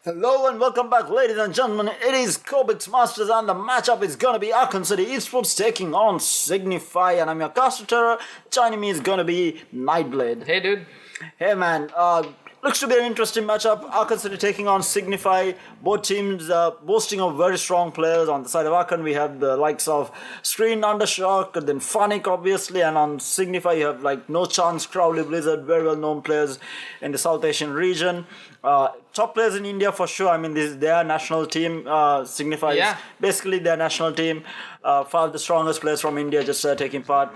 Hello and welcome back, ladies and gentlemen. It is Cobx Masters, and the matchup is gonna be Aachen City Esports taking on Signify, and I'm your caster Terror. Joining me is gonna be Nightblade. Hey, dude. Hey, man. Looks to be an interesting matchup. Aachen City taking on Signify. Both teams boasting of very strong players. On the side of Aachen, we have the likes of Screen, Undershock, then Phonic, obviously, and on Signify, you have like No Chance, Crowley, Blizzard, very well known players in the South Asian region. Top players in India for sure. I mean, this is their national team. Signify is basically their national team. Five of the strongest players from India just taking part.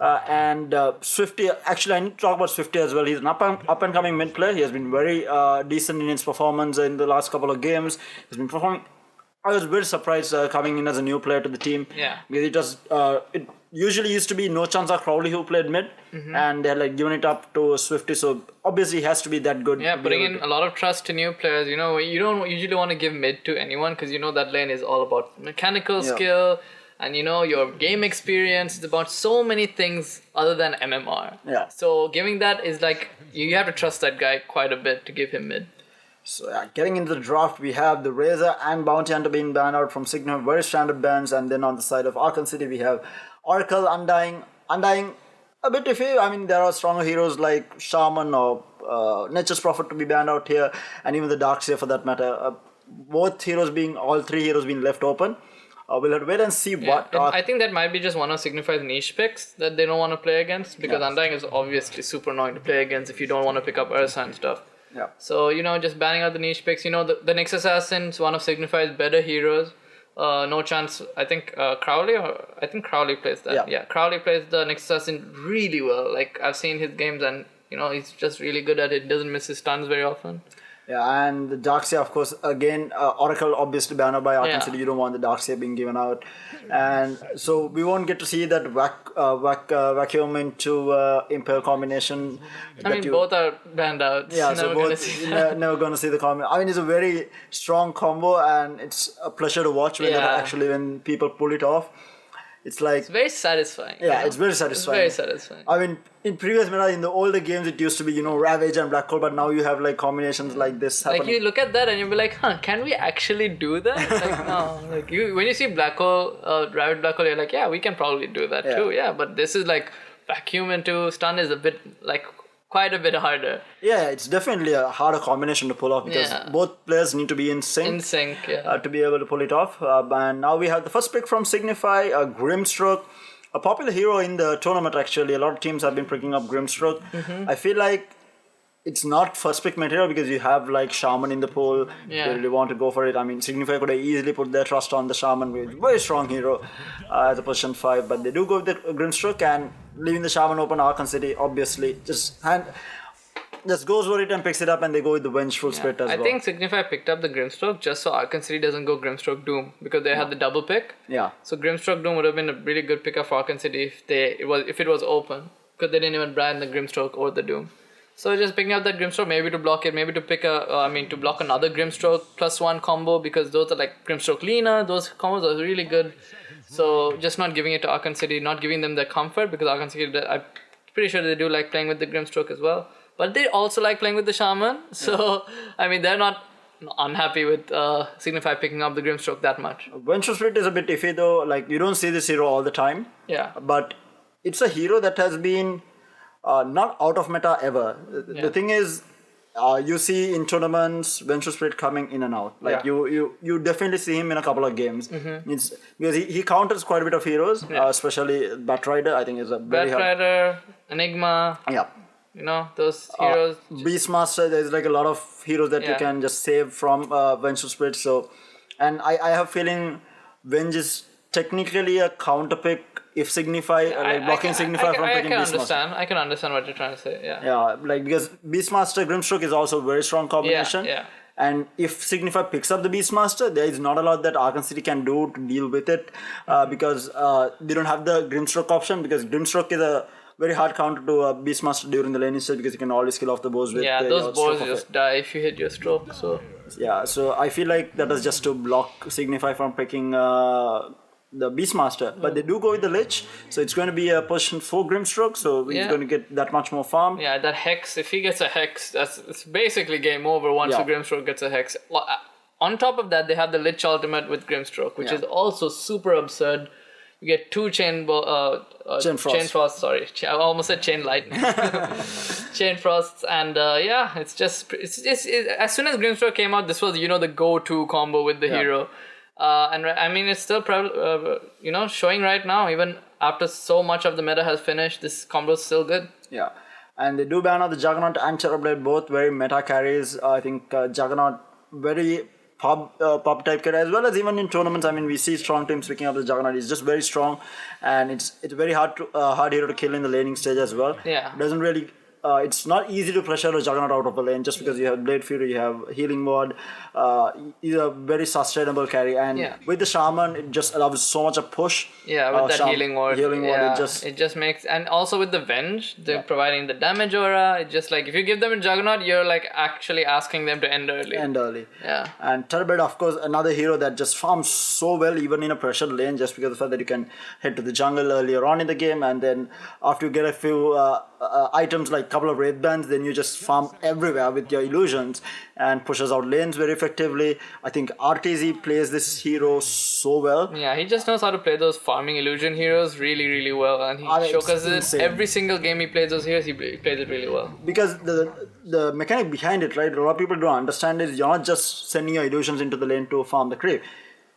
And Swifty, actually, I need to talk about Swifty as well. He's an up and coming mid player. He has been very decent in his performance in the last couple of games. He's been performing. I was very surprised coming in as a new player to the team. Yeah. Because it usually used to be No Chance or Crowley who played mid, and they're like giving it up to Swifty. So obviously, he has to be that good. Yeah, putting in a lot of trust to new players. You know, you don't usually want to give mid to anyone because you know that lane is all about mechanical skill. And you know, your game experience is about so many things other than MMR. Yeah. So giving that is like, you have to trust that guy quite a bit to give him mid. So getting into the draft, we have the Razor and Bounty Hunter being banned out from Signal, very standard bans. And then on the side of Aachen City, we have Oracle, Undying a bit iffy. I mean, there are stronger heroes like Shaman or Nature's Prophet to be banned out here, and even the Darkseer for that matter. All three heroes being left open. We'll have to wait and see what. I think that might be just one of Signify's niche picks that they don't want to play against because Undying is obviously super annoying to play against if you don't want to pick up Ursa and stuff. Yeah. So, you know, just banning out the niche picks. You know, the Nyx Assassin's one of Signify's better heroes. No Chance, I think Crowley plays that. Yeah, Crowley plays the Nyx Assassin really well. Like, I've seen his games and, you know, he's just really good at it. Doesn't miss his stuns very often. Yeah, and the Darkseer, of course, again, Oracle obviously banned out by Aachen City. You don't want the Darkseer being given out. And so we won't get to see that vacuum into Impale combination. Both are banned out. Yeah, so never going to see the combo. I mean, it's a very strong combo, and it's a pleasure to watch when people pull it off. It's very satisfying. Yeah, it's very satisfying. It's very satisfying. I mean, in previous meta, in the older games, it used to be, Ravage and Black Hole, but now you have like combinations like this happening. Like you look at that and you'll be like, can we actually do that? Like, no. Like when you see Black Hole, Ravage Black Hole, you're like, yeah, we can probably do that too. Yeah, but this is like vacuum into stun is a bit like quite a bit harder. Yeah, it's definitely a harder combination to pull off because both players need to be in sync. To be able to pull it off. And now we have the first pick from Signify, Grimstroke. A popular hero in the tournament, actually. A lot of teams have been picking up Grimstroke. I feel like it's not first pick material because you have like Shaman in the pool. They really want to go for it. I mean, Signify could have easily put their trust on the Shaman, which is a very strong hero as a position 5. But they do go with the Grimstroke, and leaving the Shaman open, Aachen City obviously just goes for it and picks it up, and they go with the Vengeful Spirit as well. I think Signify picked up the Grimstroke just so Aachen City doesn't go Grimstroke Doom because they had the double pick. Yeah. So Grimstroke Doom would have been a really good pickup for Aachen City if it was open because they didn't even brand the Grimstroke or the Doom. So just picking up that Grimstroke, maybe to block it, maybe to to block another Grimstroke +1 combo because those are like Grimstroke Lina. Those combos are really good. So just not giving it to Aachen City, not giving them the comfort because Aachen City, I'm pretty sure they do like playing with the Grimstroke as well. But they also like playing with the Shaman. So, I mean, they're not unhappy with Signify picking up the Grimstroke that much. Vengeful Spirit is a bit iffy though. Like, you don't see this hero all the time. Yeah. But it's a hero that has been not out of meta ever. The thing is, you see in tournaments Vengeful Spirit coming in and out. Like you definitely see him in a couple of games. It's because he counters quite a bit of heroes, especially Batrider. I think is a very Batrider, Enigma. Yeah. You know, those heroes. Beastmaster, there's like a lot of heroes that you can just save from Vengeful Spirit. So, and I have a feeling Venge is technically a counter pick if Signify, blocking Signify from picking Beastmaster. I can understand what you're trying to say, Yeah, like because Beastmaster Grimstroke is also a very strong combination. Yeah. And if Signify picks up the Beastmaster, there is not a lot that Aachen City can do to deal with it because they don't have the Grimstroke option because Grimstroke is a very hard counter to a Beastmaster during the lane stage because you can always kill off the bows with those bows just die if you hit your stroke. So I feel like that is just to block Signify from picking the Beastmaster, but they do go with the Lich, so it's going to be a push for Grimstroke, so he's going to get that much more farm. Yeah, that Hex, if he gets a Hex, it's basically game over once the Grimstroke gets a Hex. On top of that, they have the Lich ultimate with Grimstroke, which is also super absurd. You get 2 Chain Frost, sorry. I almost said Chain Lightning. Chain Frosts, and it's just as soon as Grimstroke came out, this was, the go-to combo with the hero. And I mean, it's still showing right now, even after so much of the meta has finished, this combo is still good. Yeah, and they do ban out the Juggernaut and Terrorblade, both very meta carries. I think Juggernaut very pub type carry, as well as even in tournaments. I mean, we see strong teams picking up the Juggernaut. It's just very strong, and it's very hard hero to kill in the laning stage as well. Yeah, doesn't really. It's not easy to pressure a Juggernaut out of a lane just because you have Blade Fury, you have Healing Ward. He's a very sustainable carry, and with the Shaman, it just allows so much a push. Yeah, with that Healing Ward. It just makes, and also with the Venge, they're providing the damage aura. It just like, if you give them a Juggernaut, you're like actually asking them to end early. Yeah. And Terrorblade, of course, another hero that just farms so well even in a pressured lane, just because of the fact that you can head to the jungle earlier on in the game, and then after you get a few items like couple of Wraith Bands, then you just farm everywhere with your illusions and pushes out lanes very effectively. I think RTZ plays this hero so well. Yeah, he just knows how to play those farming illusion heroes really, really well, and he showcases every single game he plays those heroes. He plays it really well. Because the mechanic behind it, right? A lot of people don't understand is you're not just sending your illusions into the lane to farm the creep.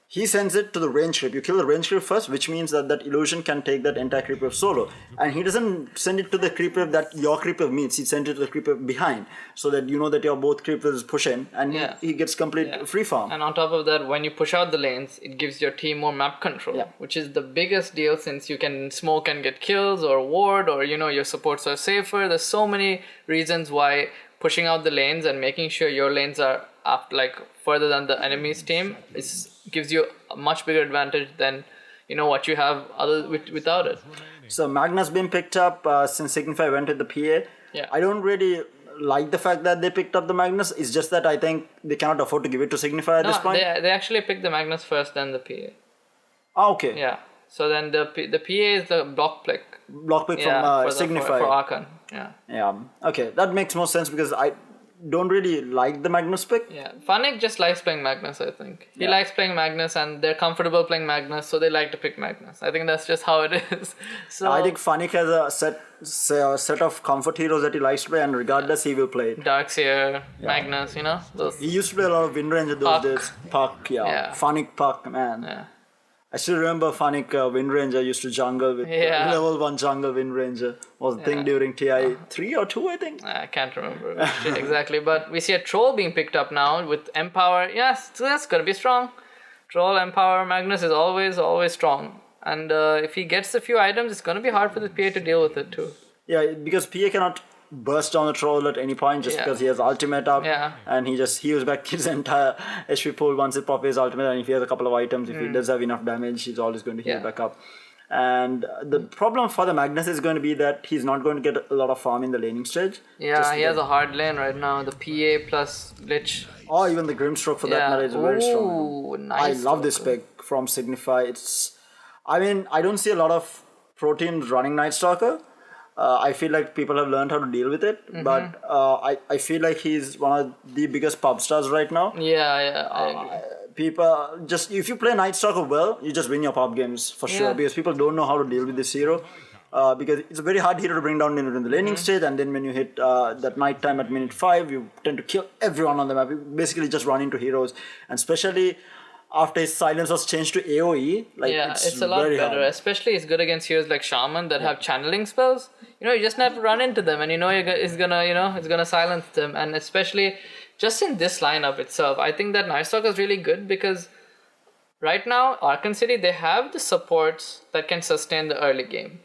He sends it to the range creep. You kill the range creep first, which means that illusion can take that entire creep wave solo. And he doesn't send it to the creep wave that your creep wave meets. He sends it to the creep wave behind, so that you know that your both creep waves pushing, and he gets complete free farm. And on top of that, when you push out the lanes, it gives your team more map control, which is the biggest deal, since you can smoke and get kills or ward, or your supports are safer. There's so many reasons why pushing out the lanes and making sure your lanes are up further than the enemy's team gives you a much bigger advantage than what you have without it. So Magnus been picked up since Signify went with the PA. Yeah. I don't really like the fact that they picked up the Magnus. It's just that I think they cannot afford to give it to Signify at this point. They actually picked the Magnus first, then the PA. Ah, okay. Yeah. So then the PA is the block pick. Block pick from Signify. For Aachen. Yeah. Yeah. Okay, that makes more sense because I don't really like the Magnus pick. Yeah, Funnick just likes playing Magnus, I think. He likes playing Magnus, and they're comfortable playing Magnus, so they like to pick Magnus. I think that's just how it is. So I think Funnick has a set of comfort heroes that he likes to play, and regardless, he will play it. Darkseer, Magnus, those. He used to play a lot of Windranger those days. Puck, Funnick Puck, man. Yeah. I still remember Funnick Windranger used to jungle with level 1 jungle Windranger. Was a thing during TI 3 or 2, I think. I can't remember exactly, but we see a Troll being picked up now with Empower. Yes, so that's gonna be strong. Troll, Empower, Magnus is always strong. And if he gets a few items, it's gonna be hard for the PA to deal with it too. Yeah, because PA cannot burst down the Troll at any point just because he has ultimate up, and he just heals back his entire HP pool once it pops his ultimate, and if he has a couple of items, if he does have enough damage, he's always going to heal back up. And the problem for the Magnus is going to be that he's not going to get a lot of farm in the laning stage. Yeah, he has a hard lane right now. The PA plus Lich. Or even the Grimstroke for that matter is very strong. Nice. I love this pick from Signify. I don't see a lot of pro teams running Night Stalker. I feel like people have learned how to deal with it, but I feel like he's one of the biggest pub stars right now. People just, if you play Night Stalker well, you just win your pub games for sure, because people don't know how to deal with this hero. Because it's a very hard hero to bring down in the laning stage, and then when you hit that night time at minute 5, you tend to kill everyone on the map. You basically just run into heroes, and especially after his silence was changed to AoE, it's a lot better. hard. Especially it's good against heroes like Shaman that have channeling spells. You just have to run into them, and it's gonna silence them. And especially just in this lineup itself, I think that Night Stalker is really good because right now Aachen City, they have the supports that can sustain the early game,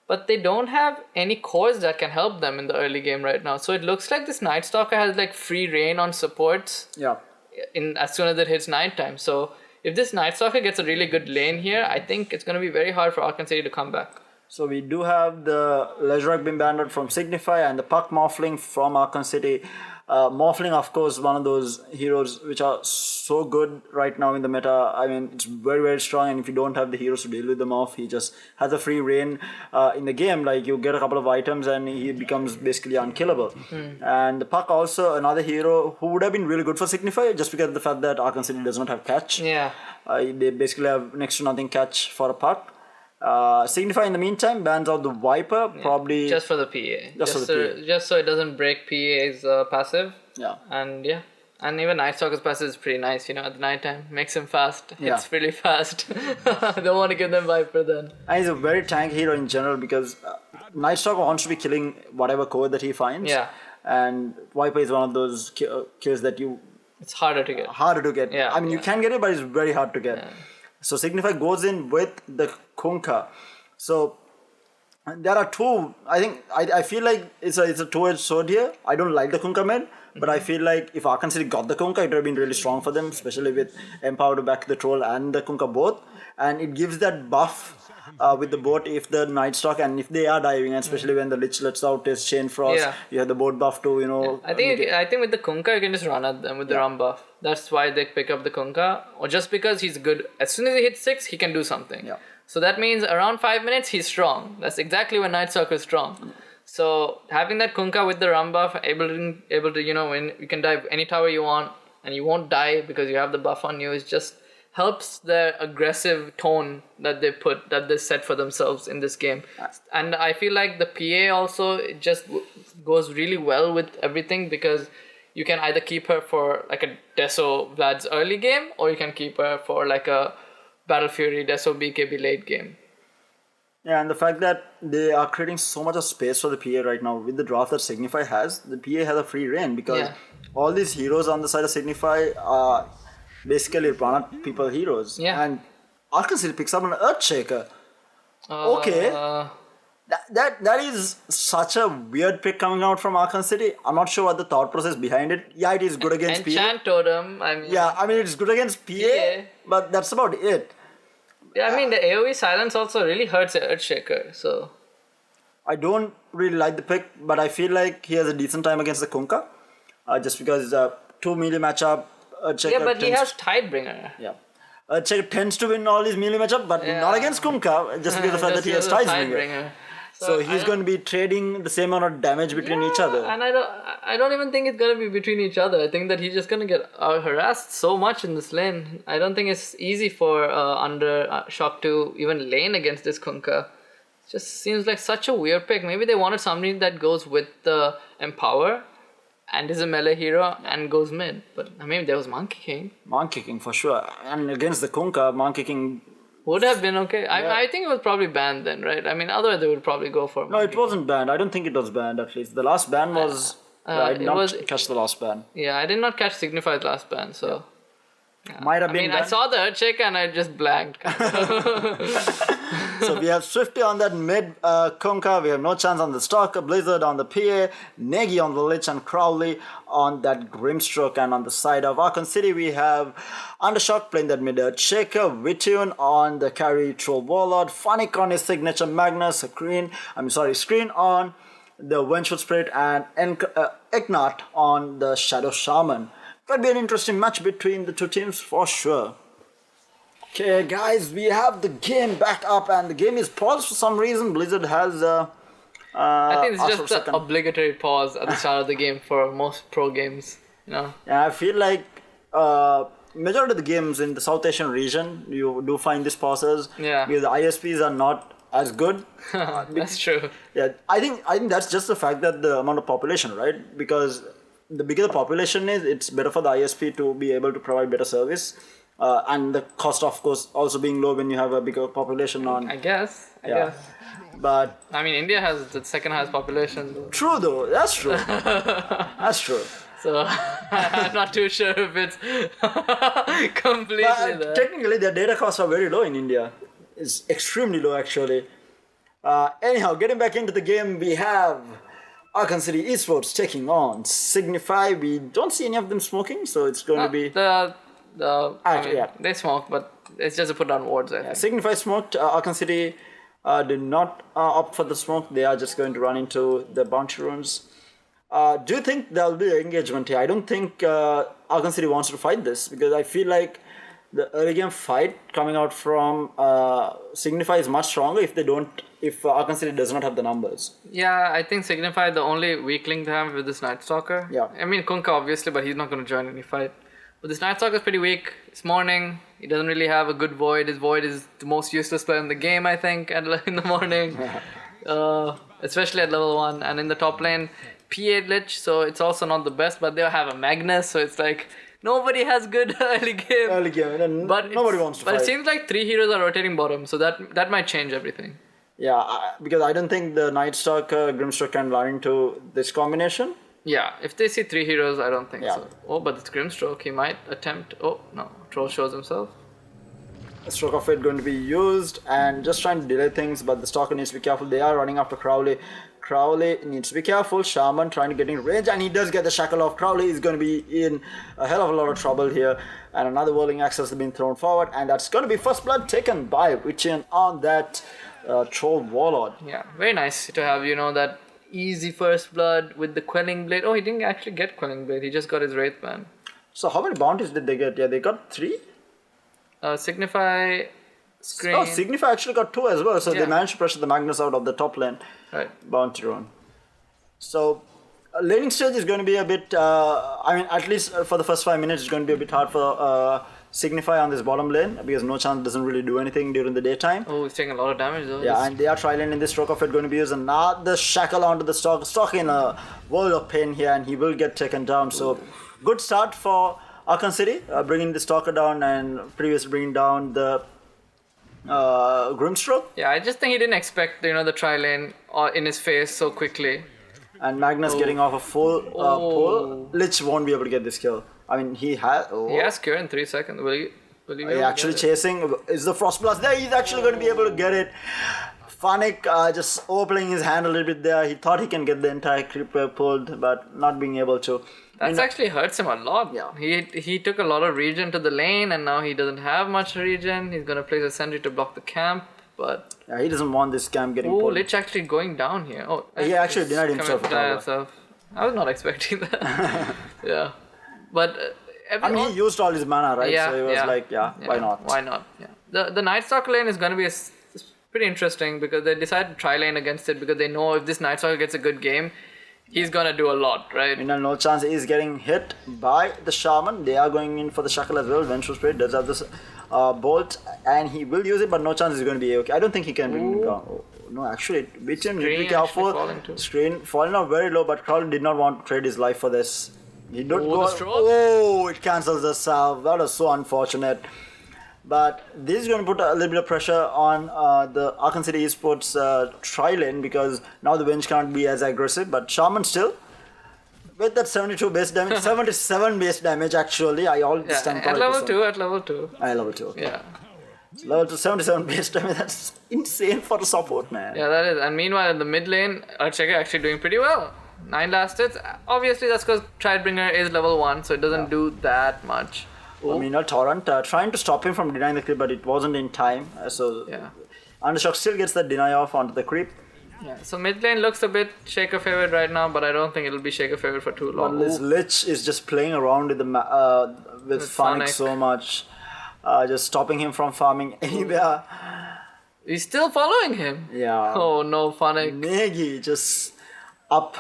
but they don't have any cores that can help them in the early game right now. So it looks like this Night Stalker has free reign on supports. Yeah. As soon as it hits nighttime. So if this Night Stalker gets a really good lane here, I think it's going to be very hard for Aachen City to come back. So we do have the Lejrak being banned out from Signify and the Puck Morphling from Aachen City. Morphling, of course, one of those heroes which are so good right now in the meta. I mean, it's very, very strong, and if you don't have the heroes to deal with them off, he just has a free reign in the game. Like, you get a couple of items and he becomes basically unkillable. And the Puck also, another hero who would have been really good for Signify, just because of the fact that Aachen City does not have catch. Yeah. They basically have next to nothing catch for a Puck. Signify in the meantime bans out the Viper, probably Just for the PA. Just for the PA. Just so it doesn't break PA's passive. Yeah. And yeah. And even Night Stalker's passive is pretty nice, at the night time. Makes him fast. Yeah. It's really fast. I don't want to give them Viper then. And he's a very tank hero in general because Night Stalker wants to be killing whatever core that he finds. Yeah. And Viper is one of those kills that It's harder to get. harder to get. Yeah, I mean, you can get it, but it's very hard to get. Yeah. So Signify goes in with the Kunkka. So there are two. I feel like it's a two-edged sword here. I don't like the Kunkka mid, but I feel like if Aachen City got the Kunkka, it would have been really strong for them, especially with Empower to back the Troll and the Kunkka both. And it gives that buff with the boat if the Night Stalk and if they are diving, and especially when the Lich lets out his Chain Frost, Yeah. you have the boat buff to, I think with the Kunkka you can just run at them with the rum buff. That's why they pick up the Kunkka. Or just because he's good. As soon as he hits 6, he can do something. Yeah. So that means around 5 minutes he's strong. That's exactly when Night Stalker is strong. So having that Kunkka with the rum buff, able to when you can dive any tower you want and you won't die because you have the buff on you, it just helps their aggressive tone that they set for themselves in this game. And I feel like the PA also, it just goes really well with everything because you can either keep her for like a Deso Vlad's early game, or you can keep her for like a Battle Fury Deso BKB late game. Yeah, and the fact that they are creating so much of space for the PA right now with the draft that Signify has, the PA has a free reign because all these heroes on the side of Signify are basically run at people heroes. Yeah. And Aachen City picks up an Earthshaker. Okay. That is such a weird pick coming out from Aachen City. I'm not sure what the thought process behind it. Yeah, it is good against PA. Enchant Totem, I mean it's good against PA, but that's about it. Yeah, I mean the AoE silence also really hurts Earthshaker, so I don't really like the pick, but I feel like he has a decent time against the Kunkka. Just because it's a 2 melee matchup. Yeah, but he has Tidebringer. Yeah. Earthshaker tends to win all these melee matchup, but not against Kunkka, just because of the fact that he has Tidebringer. So he's going to be trading the same amount of damage between each other. And I don't even think it's going to be between each other. I think that he's just going to get harassed so much in this lane. I don't think it's easy for Shock to even lane against this Kunkka. It just seems like such a weird pick. Maybe they wanted somebody that goes with the Empower and is a melee hero and goes mid. But I mean, there was Monkey King. Monkey King for sure. And against the Kunkka, Monkey King would have been okay. I think it was probably banned then, right? I mean, otherwise they would probably go for No, it wasn't banned. I don't think it was banned at least. The last ban was... I did not catch the last ban. Yeah, I did not catch Signify's last ban, so... Yeah. Might have been banned. I saw the Earthshaker and I just blanked. So we have Swifty on that mid Kunkka. We have no chance on the Stalker, Blizzard on the PA, Negi on the Lich, and Crowley on that Grimstroke. And on the side of Aachen City, we have Undershock playing that mid Shaker, Vitune on the carry Troll Warlord, Funnick on his signature Magnus, Screen on the Vengeful Spirit, and Ignat on the Shadow Shaman. Could be an interesting match between the two teams for sure. Okay, guys, we have the game back up, and the game is paused for some reason. Blizzard has. I think it's just the obligatory pause at the start of the game for most pro games. Yeah, I feel like majority of the games in the South Asian region, you do find these pauses. Yeah. Because the ISPs are not as good. That's true. Yeah, I think that's just the fact that the amount of population, right? Because the bigger the population is, it's better for the ISP to be able to provide better service. And the cost, of course, also being low when you have a bigger population on. I guess. But I mean, India has the second highest population. True, though. That's true. That's true. So I'm not too sure if it's completely there. Technically, their data costs are very low in India. It's extremely low, actually. Anyhow, getting back into the game, we have Aachen City Esports taking on Signify. We don't see any of them smoking, so it's going to be... They smoke, but it's just to put down wards, I think. Signify smoked, Aachen City Did not opt for the smoke. They are just going to run into the bounty runes. Do you think there'll be engagement here? I don't think Arkan City wants to fight this because I feel like the early game fight coming out from Signify is much stronger if Arkan City does not have the numbers. Yeah, I think Signify the only weak link to have with this Night Stalker. Yeah. I mean Kunkka obviously, but he's not going to join any fight. But this Night Stalker is pretty weak. It's morning. He doesn't really have a good Void. His Void is the most useless player in the game, I think, in the morning. Especially at level 1. And in the top lane, P8 Lich, so it's also not the best, but they have a Magnus, so it's like nobody has good early game. Early game, and But nobody wants to fight. But it seems like 3 heroes are rotating bottom, so that might change everything. Yeah, because I don't think the Night Stalker Grimstroke can run into this combination. Yeah, if they see 3 heroes, I don't think Yeah. so. Oh, but it's Grimstroke. He might attempt. Oh, no. Troll shows himself. A Stroke of Fate going to be used and just trying to delay things, but the Stalker needs to be careful. They are running after Crowley. Crowley needs to be careful. Shaman trying to get in range, and he does get the shackle off. Crowley is going to be in a hell of a lot of trouble here. And another whirling axe has been thrown forward, and that's going to be first blood taken by Wichin on that Troll Warlord. Yeah, very nice to have, that easy first blood with the Quelling Blade. Oh, he didn't actually get Quelling Blade. He just got his Wraith Band. So how many bounties did they get? Yeah, they got 3? Signify, Screen. Oh, Signify actually got 2 as well, so Yeah. they managed to pressure the Magnus out of the top lane. Right. Bounty rune. So, laning stage is going to be a bit, at least for the first 5 minutes, it's going to be a bit hard for Signify on this bottom lane because No Chance doesn't really do anything during the daytime. Oh, he's taking a lot of damage though. Yeah, and they are tri-lane in this Stroke of It going to be used, and now the shackle onto the stock in a world of pain here, and he will get taken down. So, good start for Aachen City, bringing the Stalker down and previously bringing down the Grimstroke. Yeah, I just think he didn't expect, the tri-lane in his face so quickly. And Magnus getting off a full pull. Lich won't be able to get this kill. I mean, he has. He has cure in 3 seconds. Will he be able to Actually get it? chasing. Is the Frost Blast there? He's actually going to be able to get it. Fanik just overplaying his hand a little bit there. He thought he can get the entire creeper pulled, but not being able to. That's actually hurts him a lot. Yeah. He took a lot of regen to the lane, and now he doesn't have much regen. He's gonna place a sentry to block the camp, but Yeah, he doesn't want this camp getting oh, pulled. Lich actually going down here. Oh, He actually it's denied himself coming- a denied cover. himself. I was not expecting that. Yeah, but He used all his mana, right? Yeah, So he was yeah. like, why not? Why not? Yeah. The Night Stalker lane is gonna be pretty interesting because they decided to try lane against it because they know if this Night Stalker gets a good game, he's gonna do a lot, right? No Chance is getting hit by the Shaman. They are going in for the Shackle as well. Vengeful Spirit does have this bolt, and he will use it, but No Chance is going to be okay. I don't think he can bring him down. Oh, no, actually, Witchen need to be Screen careful. actually falling too. Screen falling out very low, but Crowley did not want to trade his life for this. He did Oh, go. the stroke. Oh, it cancels the salve. That was so unfortunate. But this is going to put a little bit of pressure on the Aachen City Esports tri-lane because now the Venge can't be as aggressive. But Shaman still, with that 72 base damage, 77 base damage actually, I always Yeah, stand at level 2, at level 2. I level 2, okay. Yeah. Level 2, 77 base damage, that's insane for a support, man. Yeah, that is. And meanwhile, in the mid lane, Archega actually doing pretty well. 9 last hits. Obviously, that's because Tridebringer is level 1, so it doesn't do that much. I mean, Torrent trying to stop him from denying the creep, but it wasn't in time. So Yeah. Undershock still gets the deny off onto the creep. Yeah. So mid lane looks a bit Shaker favored right now, but I don't think it'll be Shaker favored for too long. This Lich is just playing around with the with Fanik Fanik. so much, just stopping him from farming anywhere. He's still following him. Yeah. Oh no, Fanik. Negi just up.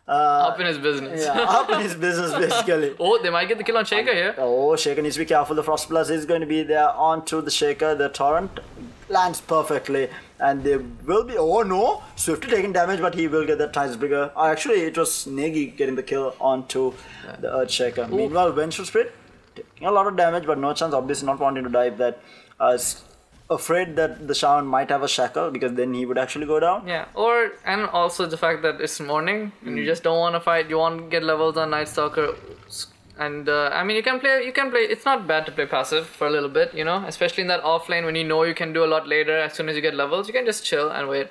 Up in his business. Yeah, up in his business basically. Oh, they might get the kill on Shaker here. Oh, Shaker needs to be careful. The Frost Plus is going to be there onto the Shaker. The Torrent lands perfectly. And they will be... Oh no! Swiftly taking damage, but he will get that Tides-Brigger. Actually, it was Negi getting the kill onto the Earthshaker. Meanwhile, Vengeful Spirit taking a lot of damage, but No Chance obviously not wanting to dive that. Afraid that the Shaman might have a shackle because then he would actually go down. Yeah, and also the fact that it's morning and you just don't want to fight. You want to get levels on Night Stalker, and I mean you can play. It's not bad to play passive for a little bit, especially in that offlane when you know you can do a lot later. As soon as you get levels, you can just chill and wait.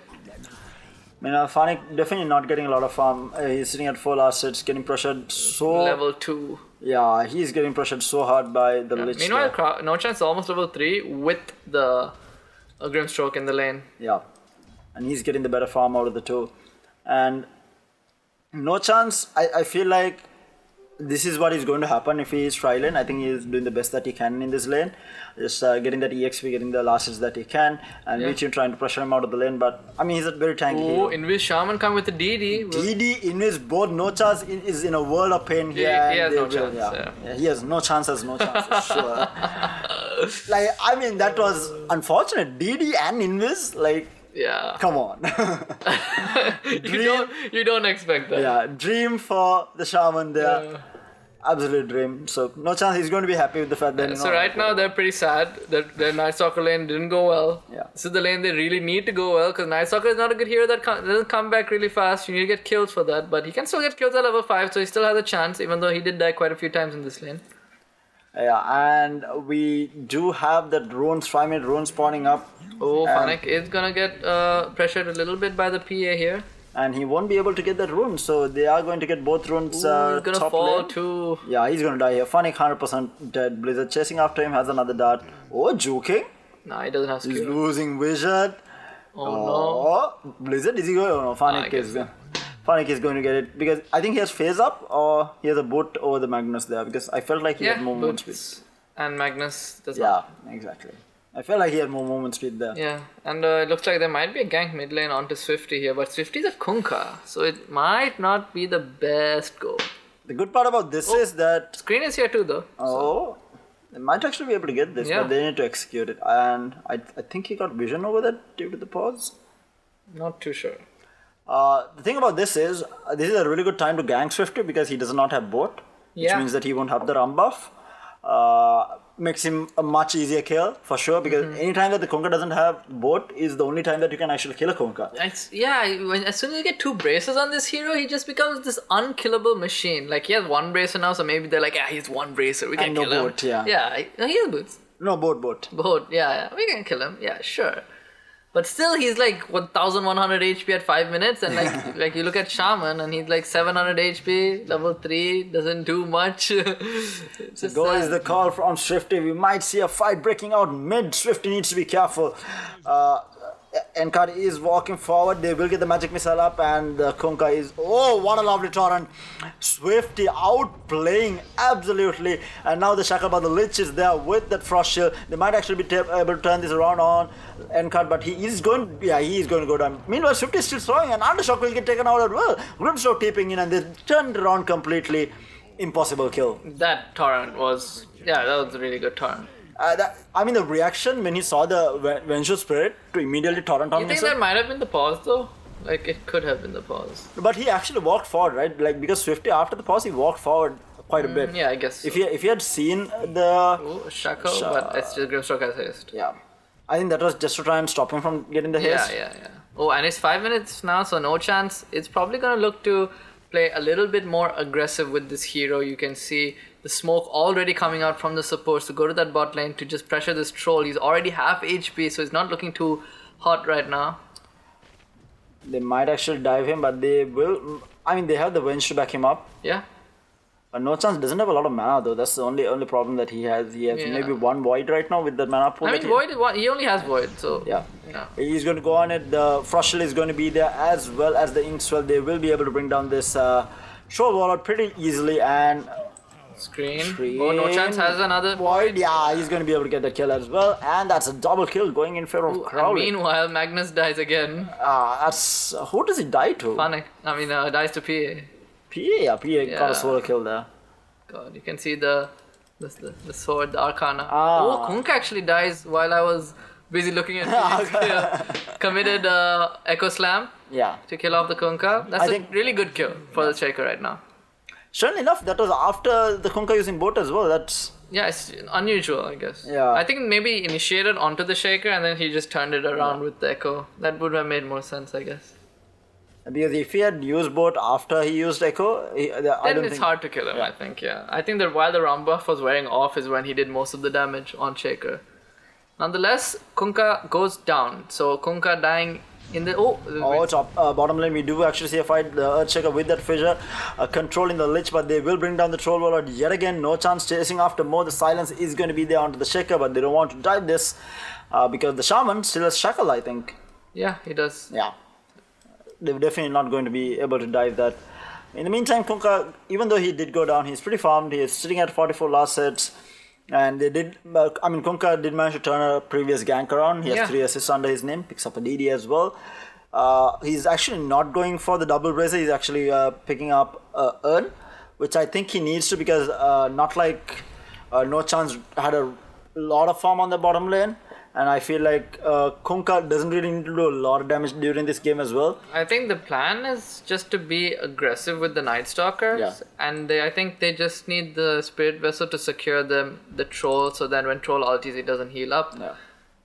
I mean, Fanik definitely not getting a lot of farm. He's sitting at 4 last hits, getting pressured so... Level 2. Yeah, he's getting pressured so hard by the Lich. Meanwhile, No Chance is almost level 3 with the a Grimstroke in the lane. Yeah. And he's getting the better farm out of the two. And no chance, I feel like this is what is going to happen if he is tri-lane. I think he is doing the best that he can in this lane. Just getting that EXP, getting the last hits that he can, and Michin trying to pressure him out of the lane. But, I mean, he's a very tanky hero. Invis Shaman come with the DD. DD, Invis, both no chance is in a world of pain here. He has no chance. Yeah. He has no chances, sure. Like, I mean, that was unfortunate. DD and Invis, like, yeah. come on. you don't expect that. Yeah, dream for the Shaman there. Yeah. Absolute dream. So no chance he's going to be happy with the fact that. So right now they're pretty sad that their Night Stalker lane didn't go well. Yeah. This is the lane they really need to go well because Night Stalker is not a good hero that doesn't come back really fast. You need to get kills for that, but he can still get kills at level 5, so he still has a chance even though he did die quite a few times in this lane. Yeah, and we do have that runes, 5-minute rune spawning up. Oh, Fanek is gonna get pressured a little bit by the PA here. And he won't be able to get that rune, so they are going to get both runes. He's gonna top fall lane. too. Yeah, he's gonna die here. Fanik 100% dead. Blizzard chasing after him, has another dart. Oh, juking. Nah, he doesn't have skill. He's losing vision. Oh no. Blizzard, is he going? Oh no, Fanik is going to get it because I think he has phase up or he has a boot over the Magnus there because I felt like he had more movement speed. And Magnus does not. Yeah, exactly. I felt like he had more movement speed there. Yeah, and it looks like there might be a gank mid lane onto Swifty here, but Swifty's a Kunkka, so it might not be the best go. The good part about this is that... Screen is here too though. Oh, they might actually be able to get this, but they need to execute it. And I think he got vision over that due to the pause. Not too sure. The thing about this is a really good time to gank Swifty because he does not have bot, which means that he won't have the rum buff. Makes him a much easier kill for sure because anytime that the Kunkka doesn't have bot is the only time that you can actually kill a Kunkka. As soon as you get 2 braces on this hero, he just becomes this unkillable machine. Like he has 1 bracer now, so maybe they're like, he's 1 bracer, we can kill him. Bot, yeah. Yeah, he has boots. No bot. Boat, yeah, we can kill him. Yeah, sure. But still, he's like 1,100 HP at 5 minutes, and like you look at Shaman, and he's like 700 HP, level 3, doesn't do much. So go is the call from Swifty. We might see a fight breaking out mid. Swifty needs to be careful. Encard is walking forward. They will get the magic missile up, and the Kunkka is. Oh, what a lovely torrent! Swifty outplaying absolutely, and now the Shakaba, the Lich is there with that frost shield. They might actually be able to turn this around on Encard, but he is going. Yeah, he is going to go down. Meanwhile, Swifty is still throwing, and Undershock will get taken out as well. Grimstroke tipping in, and they turned around completely. Impossible kill. That torrent was. Yeah, that was a really good torrent. The reaction when he saw the Vengeful Spirit to immediately torrent on himself. You think that might have been the pause though? Like it could have been the pause. But he actually walked forward, right? Like because Swifty after the pause he walked forward quite a bit. Yeah, I guess. So. If he had seen the Shaco, but it's just Grimstroke has haste. Yeah, I think that was just to try and stop him from getting the haste. Yeah. Oh, and it's 5 minutes now, so no chance. It's probably gonna look to play a little bit more aggressive with this hero. You can see the smoke already coming out from the supports to go to that bot lane to just pressure this troll. He's already half HP, so he's not looking too hot right now. They might actually dive him, but they will. They have the Venge to back him up. Yeah. But no chance doesn't have a lot of mana though. That's the only problem that he has. He has maybe 1 void right now with the mana pool. Void is one. He only has void, so yeah. He's going to go on it. The frost shield is going to be there as well as the Inkswell. They will be able to bring down this troll warlord pretty easily and. Screen. Oh, no chance has another void. Yeah, he's going to be able to get the kill as well, and that's a double kill going in favor of Crowley. Meanwhile, Magnus dies again. That's who does he die to? Fanek. Dies to PA. PA got a solo kill there. God, you can see the sword, the Arcana. Oh, Kunkka actually dies while I was busy looking at his committed Echo Slam. Yeah. To kill off the Kunkka. That's a really good kill for the Shaker right now. Surely enough, that was after the Kunkka using bot as well. That's it's unusual, I guess. Yeah. I think maybe initiated onto the Shaker and then he just turned it around with the Echo. That would have made more sense, I guess. Because if he had used bot after he used Echo, then it's hard to kill him. I think. I think that while the Ram buff was wearing off is when he did most of the damage on Shaker. Nonetheless, Kunkka goes down. So Kunkka dying In the Bottom lane, we do actually see a fight. The Earthshaker with that fissure, controlling the Lich, but they will bring down the Troll Warlord yet again. No chance chasing after more. The silence is going to be there onto the Shaker, but they don't want to dive this because the Shaman still has Shackle, I think. Yeah, he does. Yeah, they're definitely not going to be able to dive that. In the meantime, Kunkka, even though he did go down, he's pretty farmed. He is sitting at 44 last hits. And they did, Kunkka did manage to turn a previous gank around. He has 3 assists under his name, picks up a DD as well. He's actually not going for the double bracer, he's actually picking up Earn, which I think he needs to because not like No Chance had a lot of farm on the bottom lane. And I feel like Kunkka doesn't really need to do a lot of damage during this game as well. I think the plan is just to be aggressive with the Night Stalkers, and I think they just need the Spirit Vessel to secure the Troll, so that when Troll ultis, it doesn't heal up. Yeah.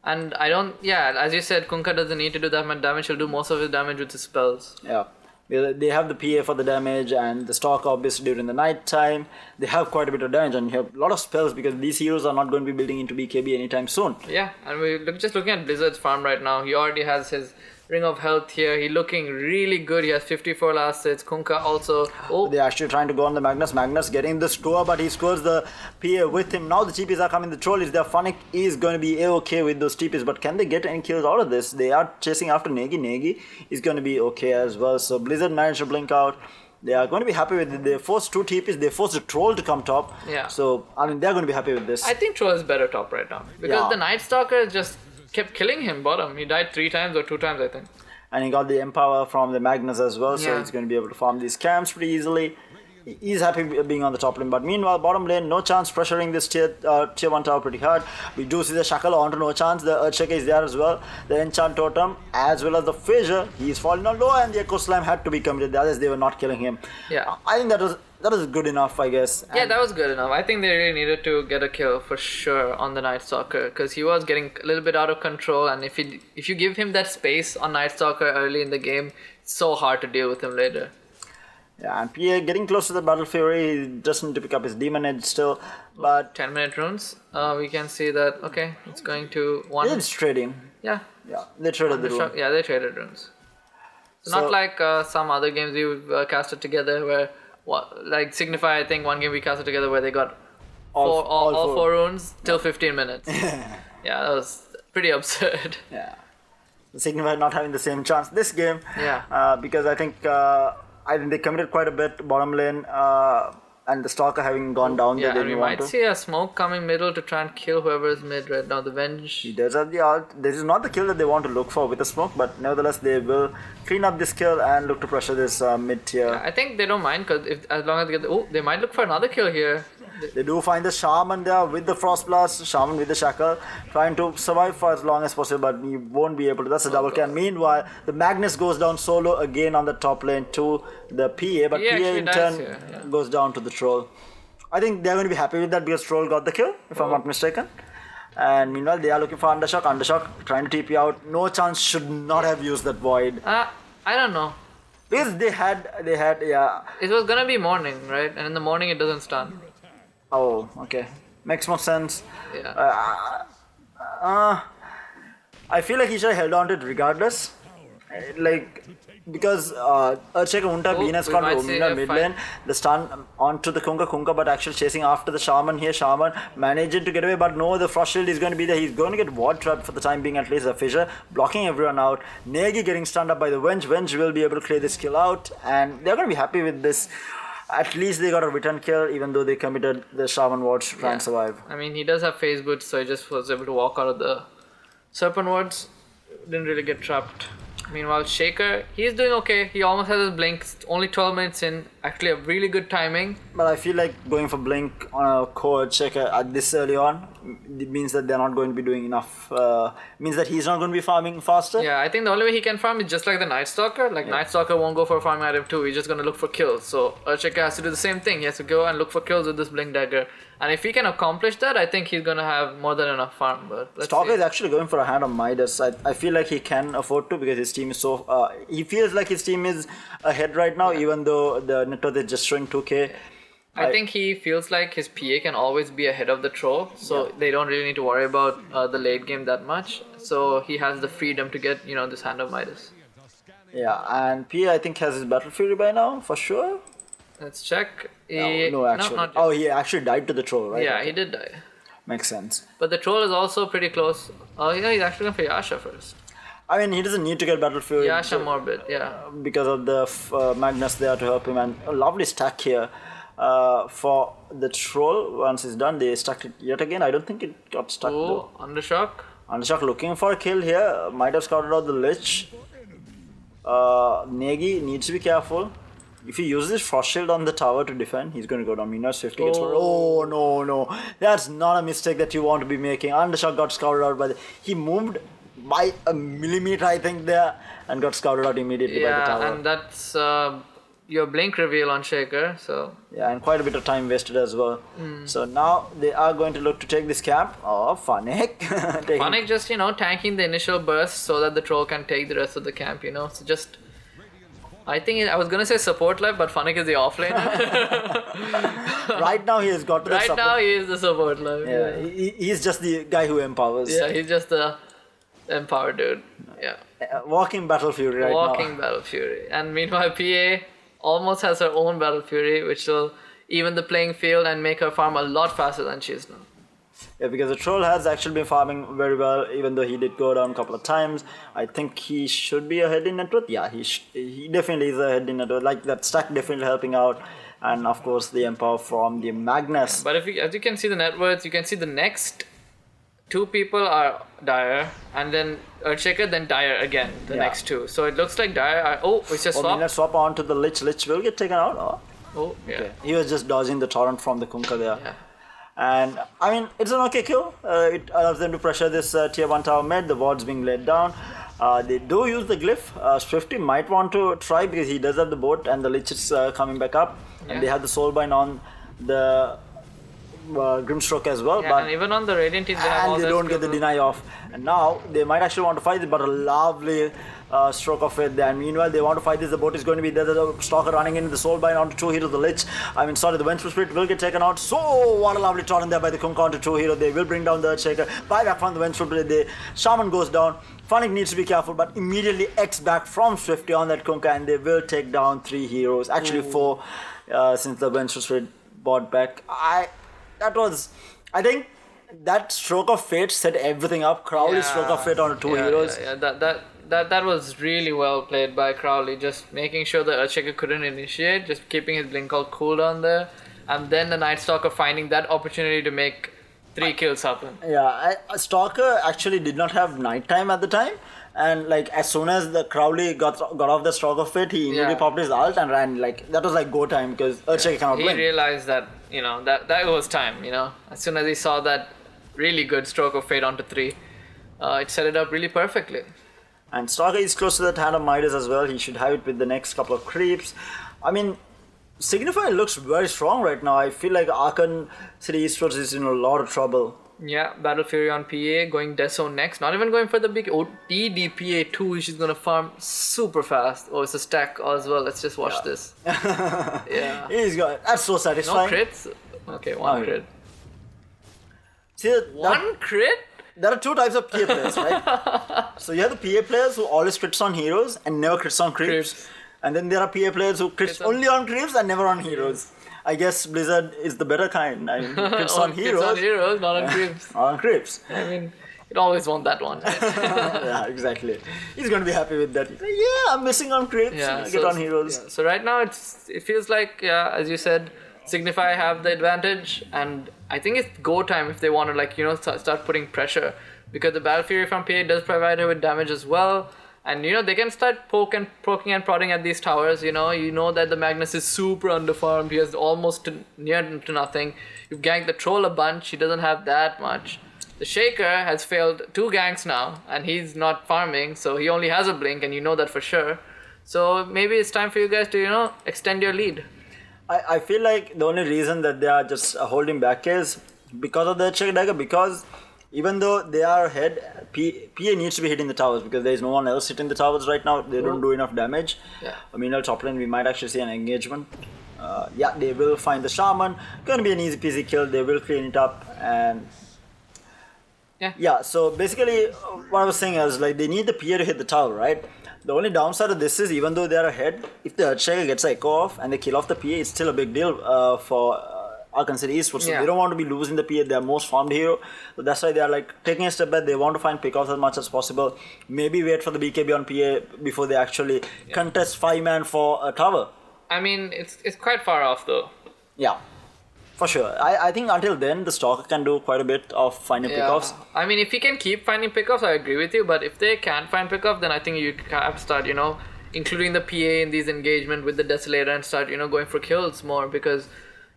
And as you said, Kunkka doesn't need to do that much damage. He'll do most of his damage with his spells. Yeah. They have the PA for the damage and the stock obviously during the night time. They have quite a bit of damage and you have a lot of spells because these heroes are not going to be building into BKB anytime soon. Yeah, and just looking at Blizzard's farm right now. He already has his Ring of Health here. He's looking really good. He has 54 last hits. Kunkka also. They're actually trying to go on the Magnus. Magnus getting the score, but he scores the PA with him. Now the TPs are coming. The troll is there. Funnick is going to be okay with those TPs, but can they get any kills out of this? They are chasing after Negi. Negi is going to be okay as well. So Blizzard managed to blink out. They are going to be happy with it. They forced 2 TPs. They forced the troll to come top. Yeah. So, they're going to be happy with this. I think troll is better top right now because the Night Stalker just kept killing him bottom. He died 3 times or 2 times, I think. And he got the Empower from the Magnus as well, so he's going to be able to farm these camps pretty easily. He's happy being on the top lane, but meanwhile, bottom lane, No Chance pressuring this tier 1 tower pretty hard. We do see the Shackle onto No Chance, the Earthshaker is there as well, the Enchant Totem, as well as the Fissure. He's falling on low, and the Echo Slam had to be committed, the others they were not killing him. Yeah. I think that was good enough, I guess. Yeah, that was good enough. I think they really needed to get a kill for sure on the Night Stalker because he was getting a little bit out of control, and if you give him that space on Night Stalker early in the game, it's so hard to deal with him later. Yeah, and PA getting close to the Battle Fury, he just need to pick up his Demon Edge still, but 10-minute runes, we can see that, okay, it's going to 1... It's trading. Yeah. Yeah, they traded the rune. Yeah, they traded runes. So not like some other games we've casted together where, like Signify, I think one game we casted together where they got all 4 runes till 15 minutes. Yeah, that was pretty absurd. Yeah. Signify not having the same chance this game. Yeah. Because I think they committed quite a bit bottom lane, and the Stalker having gone down. Yeah, and we might see a smoke coming middle to try and kill whoever is mid right now. The Venge. He does have the ult. This is not the kill that they want to look for with the smoke, but nevertheless they will clean up this kill and look to pressure this mid tier. Yeah, I think they don't mind because as long as they get they might look for another kill here. They do find the Shaman there with the Frost Blast, Shaman with the Shackle, trying to survive for as long as possible, but he won't be able to. That's a double can. Meanwhile, the Magnus goes down solo again on the top lane to the PA, but PA in turn goes down to the Troll. I think they're going to be happy with that because Troll got the kill, if I'm not mistaken. And meanwhile, they are looking for Undershock. Undershock trying to TP out. No Chance should not have used that Void. I don't know. Because they had, It was gonna be morning, right? And in the morning it doesn't stun. Oh, okay. Makes more sense. Yeah. I feel like he should have held on to it regardless. Because Earthshaker wouldn't have been as strong to mid lane. The stun onto the Kunkka, but actually chasing after the Shaman here. Shaman managing to get away, but no, the Frost Shield is going to be there. He's going to get ward trapped for the time being, at least. A Fissure blocking everyone out. Negi getting stunned up by the Venge. Venge will be able to clear this kill out, and they're going to be happy with this. At least they got a return kill, even though they committed the Shaman wards to try and survive. I mean, he does have phase boots, so he just was able to walk out of the Serpent wards. Didn't really get trapped. Meanwhile, Shaker, he's doing okay. He almost has his blink. Only 12 minutes in. Actually, a really good timing. But I feel like going for blink on a core Shaker at this early on, it means that they're not going to be doing enough. Means that he's not going to be farming faster. Yeah, I think the only way he can farm is just like the Night Stalker. Night Stalker won't go for a farming item too. He's just going to look for kills. So Shaker has to do the same thing. He has to go and look for kills with this blink dagger. And if he can accomplish that, I think he's going to have more than enough farm. But Stalker is actually going for a hand on Midas. I feel like he can afford to because his team is so... he feels like his team is ahead right now, even though the net worth is just showing 2k. I think he feels like his PA can always be ahead of the troll, so they don't really need to worry about the late game that much. So he has the freedom to get, this hand of Midas. Yeah, and PA I think has his Battle Fury by now, for sure. Let's check. No, actually. not yet. Oh, he actually died to the troll, right? Yeah, Okay. he did die. Makes sense. But the troll is also pretty close. Oh yeah, he's actually going for Yasha first. I mean, he doesn't need to get Battle Fury Yasha Morbid, yeah. because of the Magnus there to help him, and a lovely stack here for the troll. Once it's done, they stacked it yet again. I don't think it got stuck though. Oh, Undershock. Undershock looking for a kill here. Might have scouted out the Lich. Negi needs to be careful. If he uses his Frost Shield on the tower to defend, he's going to go down. Minus 50 gets for. Oh, no. That's not a mistake that you want to be making. Undershock got scouted out by the. He moved by a millimeter, I think, there, and got scouted out immediately by the tower. Yeah, and that's your blink reveal on Shaker, so. Yeah, and quite a bit of time wasted as well. So now they are going to look to take this camp. Oh, Funnick. Funnick just, tanking the initial burst so that the troll can take the rest of the camp, So just. I think I was gonna say support life, but Funnick is the offlaner. Right now he has got to the Right support. now he is the support life. Yeah, he's just the guy who empowers. Yeah, he's just the empower dude. Yeah. Walking Battle Fury right now. Walking Battle Fury. And meanwhile, PA almost has her own Battle Fury, which will even the playing field and make her farm a lot faster than she is now. Yeah, because the troll has actually been farming very well, even though he did go down a couple of times. I think he should be ahead in net worth. Yeah, he definitely is ahead in net worth. Like that stack definitely helping out, and of course the empower from the Magnus. But as you can see the net worth, you can see the next two people are Dire, and then Earthshaker, then Dire again, the next two. So it looks like Dire are. Oh, it's just swap. Let's swap on to the Lich. Lich will get taken out. Oh, yeah. Okay. He was just dodging the torrent from the Kunkka there. Yeah. And I mean, it's an okay kill. It allows them to pressure this tier 1 tower mid. The ward's being laid down. They do use the glyph. Swifty might want to try because he does have the boat and the Lich is coming back up. Yeah. And they have the Soulbind on the Grimstroke as well. Yeah, but and even on the Radiant team, they have all and they that don't get the skill. deny off. And now they might actually want to fight it, but a lovely stroke of it there. And meanwhile, they want to fight this. The boat is going to be there. The Stalker running in, the Soulbind onto True Hero, the Lich. The Vengeful Spirit will get taken out. So, what a lovely torrent there by the Kunkka onto True Hero. They will bring down the Earthshaker. Buyback from the Vengeful Spirit. The Shaman goes down. Funnick needs to be careful, but immediately X back from Swifty on that Kunkka, and they will take down 3 heroes. Actually, 4 since the Vengeful Spirit bought back. I think that stroke of fate set everything up. Crowley's stroke of fate on 2 heroes. Yeah, that was really well played by Crowley. Just making sure the Earthshaker couldn't initiate, just keeping his blink out cooldown there, and then the Night Stalker finding that opportunity to make 3 kills happen. Yeah, Stalker actually did not have nighttime at the time. And like as soon as the Crowley got off the stroke of fate, he immediately popped his ult and ran. Like that was like go time because Earthshaker cannot He win. realized that that was time. As soon as he saw that really good stroke of fate onto 3, it set it up really perfectly. And Stalker is close to the hand of Midas as well. He should have it with the next couple of creeps. I mean, Signify looks very strong right now. I feel like Aachen City Esports is in a lot of trouble. Yeah, Battle Fury on PA, going Deso next. Not even going for the big TDPA 2. She's gonna farm super fast. Oh, it's a stack as well. Let's just watch this. Yeah. He's got that's so No satisfying. crits? Okay, one crit. See, One crit? there are 2 types of PA players, right? So you have the PA players who always crits on heroes and never crits on creeps. And then there are PA players who crits only on creeps and never on heroes. I guess Blizzard is the better kind. I mean, crits on heroes. Crits on heroes, not on creeps. On creeps. I mean, you'd always want that one. Yeah, exactly. He's going to be happy with that. He's like, yeah, I'm missing on creeps. Yeah, Get on heroes. Yeah. So right now it feels like, as you said, Signify have the advantage, and I think it's go time if they want to start putting pressure, because the Battle Fury from PA does provide her with damage as well. And they can start poking and prodding at these towers. You know that the Magnus is super underfarmed. He has almost near to nothing. You've ganked the troll a bunch. He doesn't have that much. The Shaker has failed 2 ganks now, and he's not farming, so he only has a blink, and you know that for sure. So maybe it's time for you guys to extend your lead. I feel like the only reason that they are just holding back is because of the check dagger, because even though they are ahead, PA needs to be hitting the towers because there is no one else hitting the towers right now. They don't do enough damage. Yeah. Meanwhile, top lane, we might actually see an engagement. They will find the Shaman. Gonna be an easy peasy kill. They will clean it up. And so basically what I was saying is like they need the PA to hit the tower, right? The only downside of this is even though they are ahead, if the Earthshaker gets a echo off and they kill off the PA, it's still a big deal for Aachen Esports. So Yeah. they don't want to be losing the PA, their most farmed hero. So that's why they are like taking a step back. They want to find pickoffs as much as possible. Maybe wait for the BKB on PA before they actually contest 5-man for a tower. I mean, it's quite far off though. Yeah. For sure. I think until then, the Stalker can do quite a bit of finding pickoffs. I mean, if he can keep finding pickoffs, I agree with you. But if they can't find pickoff, then I think you have to start, including the PA in these engagement with the Desolator and start, going for kills more. Because,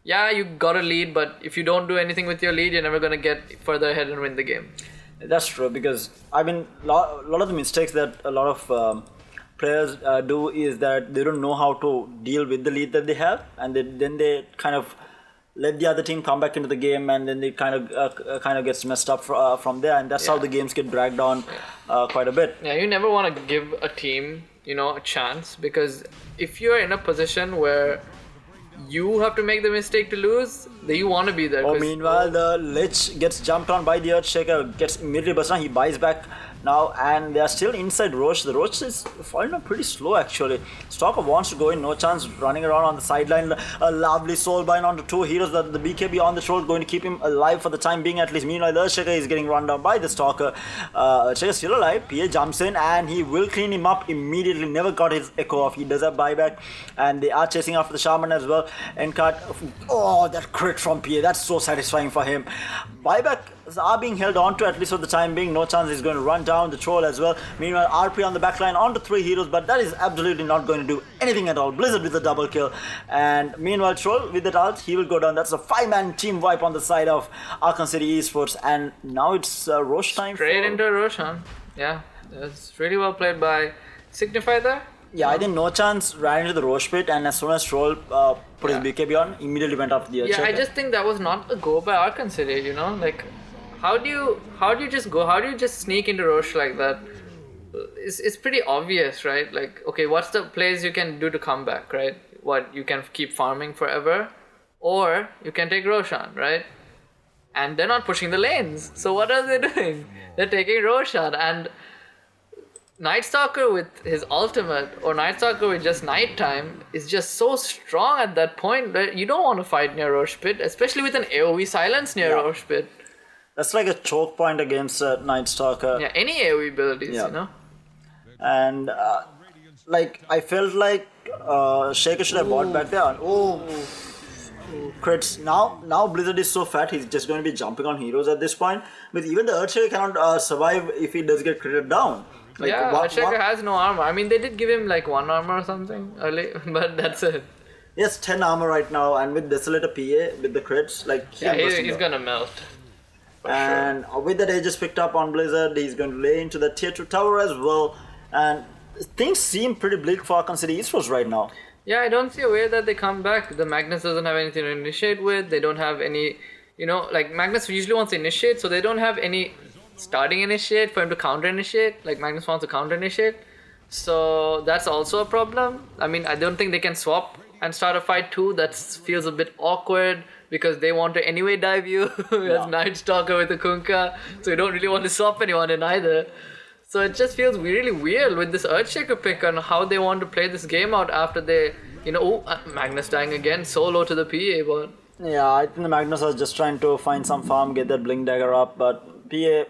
yeah, you got a lead, but if you don't do anything with your lead, you're never going to get further ahead and win the game. That's true because, I mean, a lot of the mistakes that a lot of players do is that they don't know how to deal with the lead that they have. And then they kind of let the other team come back into the game, and then it kind of gets messed up from there, and that's how the games get dragged on quite a bit. Yeah, you never want to give a team, a chance, because if you're in a position where you have to make the mistake to lose, then you want to be there. Meanwhile, the Lich gets jumped on by the Earthshaker, gets immediately burst on. He buys back now, and they are still inside Roche. The Roche is falling down pretty slow actually. Stalker wants to go in, no chance, running around on the sideline. A lovely soul bind onto 2 heroes. The BKB on the shoulder going to keep him alive for the time being at least. Meanwhile, the Earthshaker is getting run down by the Stalker. Earthshaker still alive. PA jumps in and he will clean him up immediately. Never got his echo off. He does have buyback, and they are chasing after the Shaman as well. Endcard, that crit from PA, that's so satisfying for him. Buybacks are being held on to at least for the time being. No chance he's going to run down the troll as well. Meanwhile, RP on the backline onto 3 heroes, but that is absolutely not going to do anything at all. Blizzard with the double kill, and meanwhile Troll with that ult, he will go down. That's a 5-man team wipe on the side of Aachen City Esports, and now it's Roche time. Straight into Roche, huh? Yeah, that's really well played by Signify there. Yeah, I think No Chance ran into the Roche pit, and as soon as Troll put his BKB on, immediately went after the Earthshaker. Yeah, I just think that was not a go by Aachen City, like how do you just sneak into Roche like that? It's pretty obvious, right? Like, okay, what's the plays you can do to come back, right? What, you can keep farming forever, or you can take Roshan, right? And they're not pushing the lanes. So what are they doing? They're taking Roshan, and Night Stalker with his ultimate, or Night Stalker with just nighttime, is just so strong at that point that you don't want to fight near Roche Pit, especially with an AoE silence near Roche Pit. That's like a choke point against Night Stalker. Yeah, any AoE abilities, And I felt like Shaker should have bought back there. Crits. Now Blizzard is so fat, he's just going to be jumping on heroes at this point. But even the Earthshaker cannot survive if he does get critted down. Earthshaker has no armor. I mean, they did give him 1 armor or something early, but that's it. He has 10 armor right now, and with Desolator PA, with the crits, he's gonna melt. And with that Aegis picked up on Blizzard, he's going to lay into the tier 2 tower as well. And things seem pretty bleak for Aachen City Esports right now. Yeah, I don't see a way that they come back. The Magnus doesn't have anything to initiate with. They don't have any, Magnus usually wants to initiate, so they don't have any starting initiate for him to counter initiate. Magnus wants to counter initiate. So that's also a problem. I mean, I don't think they can swap and start a fight too. That feels a bit awkward, because they want to anyway dive you as Night Stalker with a Kunkka, so you don't really want to swap anyone in either. So it just feels really weird with this Earthshaker pick on how they want to play this game out after they, Magnus dying again, so low to the PA, but... Yeah, I think the Magnus was just trying to find some farm, get that Blink Dagger up, but PA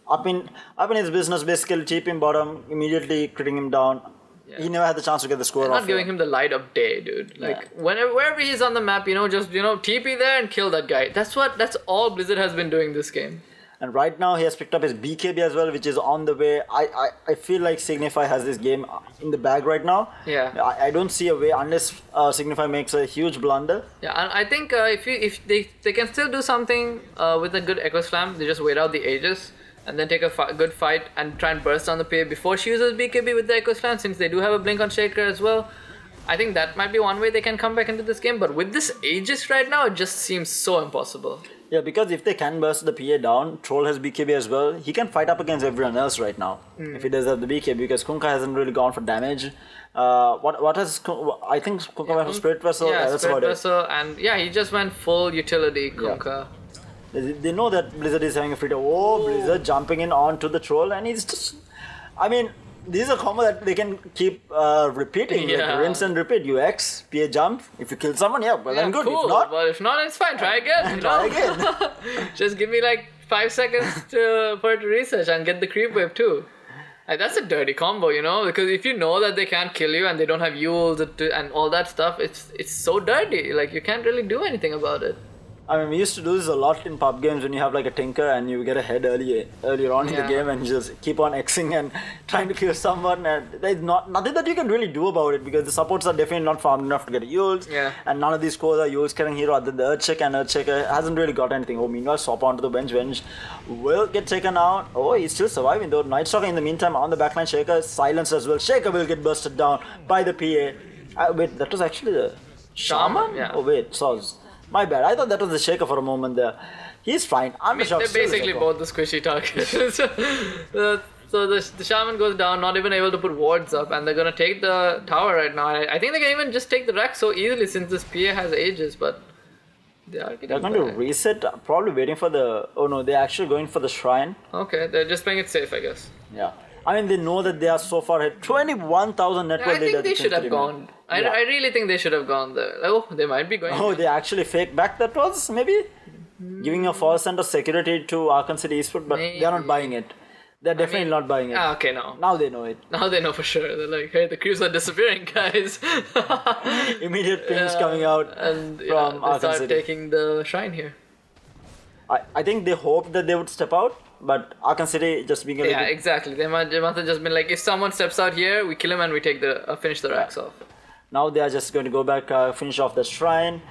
up in his business, basically TP him bottom, immediately critting him down. Yeah. He never had the chance to get the score off. Not giving him the light of day, dude. Wherever he's on the map, just TP there and kill that guy. That's all Blizzard has been doing this game. And right now he has picked up his BKB as well, which is on the way. I feel like Signify has this game in the bag right now. Yeah. I don't see a way unless Signify makes a huge blunder. Yeah, and I think if they can still do something with a good Echo Slam, they just wait out the Aegis and then take a good fight and try and burst on the PA before she uses BKB with the Echo Slam, since they do have a Blink on Shaker as well. I think that might be one way they can come back into this game, but with this Aegis right now, it just seems so impossible. Yeah, because if they can burst the PA down, Troll has BKB as well. He can fight up against everyone else right now if he does have the BKB, because Kunkka hasn't really gone for damage. What has I think Kunkka went for Spirit Vessel. Yeah, that's Spirit Vessel, and he just went full utility Kunkka. Yeah. They know that Blizzard is having a free to. Blizzard jumping in onto the Troll, and he's just... I mean, This is a combo that they can keep repeating. Like Yeah. rinse and repeat. You X, PA jump. If you kill someone, yeah, well then good. Cool, If not, but if not, it's fine. Try again. You try know? again. Just give me like 5 seconds for it to research and get the creep wave too. Like, that's a dirty combo, you know, because if you know that they can't kill you and they don't have Yules and all that stuff, it's so dirty. Like, you can't really do anything about it. I mean, we used to do this a lot in pub games when you have like a tinker and you get a head earlier on in the Yeah. game and you just keep on Xing and trying to kill someone, and there's nothing that you can really do about it because the supports are definitely not farmed enough to get Yules. Yeah. And none of these cores are Yules carrying hero other than the Earthshaker, and Earthshaker hasn't really got anything. Oh, meanwhile, swap onto the bench. Bench will get taken out. Oh, he's still surviving though. Nightstalker in the meantime on the backline. Shaker is silenced as well. Shaker will get busted down by the PA. Wait, that was actually the Shaman? Yeah. Oh, wait, Soz. My bad. I thought that was the Shaker for a moment there. He's fine. I'm They're basically both the squishy targets. So the shaman goes down, not even able to put wards up, and they're gonna take the tower right now. I think they can even just take the Rex so easily since this PA has ages, but they are getting They're going to back. reset. Probably waiting for the. Oh no, they're actually going for the shrine. Okay, they're just playing it safe, I guess. Yeah. I mean, they know that they are so far ahead. 21,000 net I worth think data they to should have 23 gone. minutes. I Yeah. really think they should have gone there. Oh, they might be going. Oh, they actually fake back that was maybe giving a false sense of security to Aachen City Esports, but they're not buying it. They're definitely not buying it. Okay, no. Now they know it. Now they know for sure. They're like, hey, the crews are disappearing, guys. Immediate pings coming out And from yeah, they Aachen start City. taking the shrine here. I think they hoped that they would step out, but Aachen City just being a little Yeah, bit. exactly. They must have just been like, if someone steps out here, we kill him and we take the finish the racks off. Now they are just going to go back, finish off the shrine,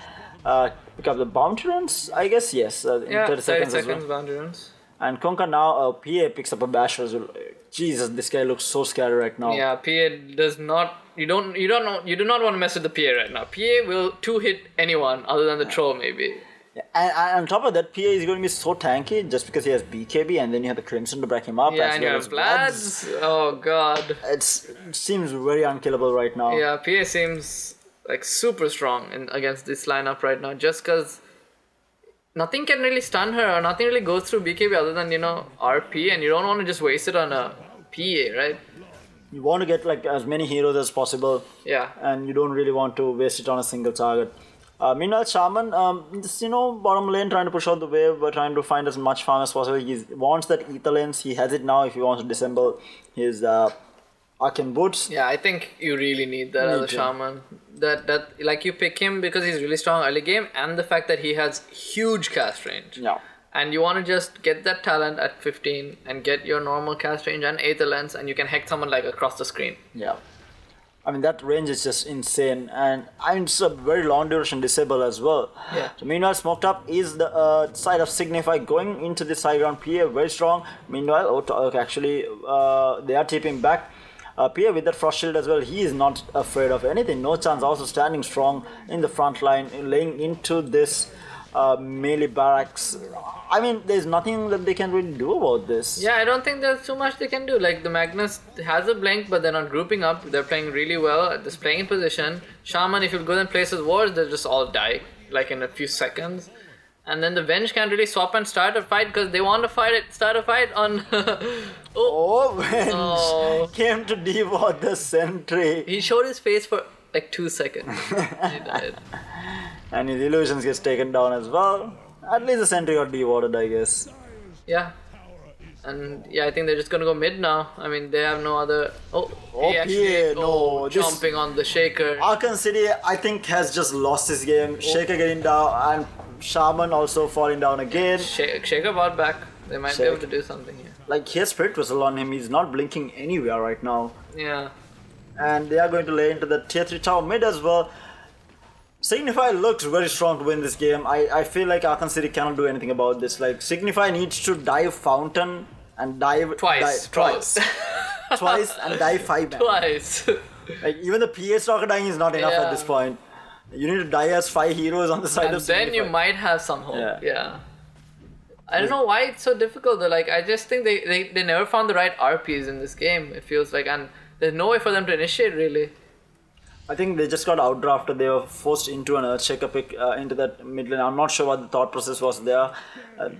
pick up the bounty runs, I guess, yes, in Yeah, 30 seconds as well. boundary runs. And Konka now, PA picks up a basher as well. Jesus, this guy looks so scary right now. Yeah, PA does not. You do not want to mess with the PA right now. PA will two hit anyone other than the troll maybe. Yeah, and on top of that, PA is going to be so tanky just because he has BKB and then you have the Crimson to back him up. Yeah, as and you well have as Vlad's. Oh god. It seems very unkillable right now. Yeah, PA seems like super strong against this lineup right now just because nothing can really stun her or nothing really goes through BKB other than, RP, and you don't want to just waste it on a PA, right? You want to get like as many heroes as possible. Yeah. And you don't really want to waste it on a single target. Meanwhile, Shaman, just, bottom lane trying to push out the wave, but trying to find as much farm as possible. He wants that ether lens. He has it now if he wants to disassemble his Arcane Boots. Yeah, I think you really need that as a shaman. That like you pick him because he's really strong early game and the fact that he has huge cast range. Yeah. And you want to just get that talent at 15 and get your normal cast range and Aether Lens and you can hex someone like across the screen. Yeah. I mean, that range is just insane. And it's a very long duration disable as well. Yeah. So meanwhile, Smoked Up is the side of Signify going into this high ground. PA very strong. Meanwhile, actually, they are tipping back. PA with that Frost Shield as well, he is not afraid of anything. No chance, also standing strong in the front line, laying into this melee barracks. I mean, there's nothing that they can really do about this. Yeah, I don't think there's too much they can do. Like the Magnus has a blink, but they're not grouping up. They're playing really well. They're playing in position. Shaman, if you go and place his wards, they'll just all die like in a few seconds. And then the Venge can't really swap and start a fight because they want to start a fight on. Venge came to devour the sentry. He showed his face for like 2 seconds. He died. And his illusions gets taken down as well. At least the sentry got devoured, I guess. Yeah. And yeah, I think they're just gonna go mid now. I mean, they have no other. Jumping on the Shaker. Aachen City, I think, has just lost his game. Shaker getting down and Shaman also falling down again. Shaker bought back. They might be able to do something here. Like, he has Spirit Whistle on him. He's not blinking anywhere right now. Yeah. And they are going to lay into the tier 3 tower mid as well. Signify looks very strong to win this game. I feel like Aachen City cannot do anything about this. Like, Signify needs to dive Fountain and dive... Twice. Twice and dive 5 man. Twice. Like, even the PA stalker dying is not enough at this point. You need to die as 5 heroes on the side and of Signify. then you might have some hope. Yeah. I don't know why it's so difficult though. Like, I just think they never found the right RPs in this game, it feels like. And there's no way for them to initiate, really. I think they just got outdrafted. They were forced into an Earthshaker pick into that mid lane. I'm not sure what the thought process was there.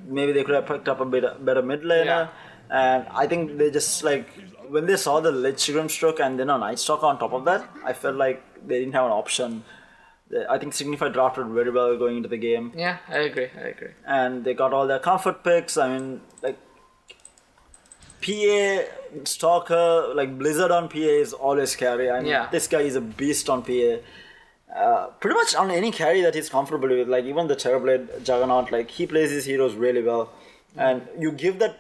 Maybe they could have picked up a better mid laner. And I think they just like when they saw the Lich Grimstroke and then a Night Stalker on top of that, I felt like they didn't have an option. I think Signify drafted very well going into the game. Yeah, I agree. And they got all their comfort picks. I mean, like PA Stalker, like Blizzard on PA is always scary. I mean, this guy is a beast on PA. Pretty much on any carry that he's comfortable with, like even the Terrorblade Juggernaut, like he plays his heroes really well. And you give that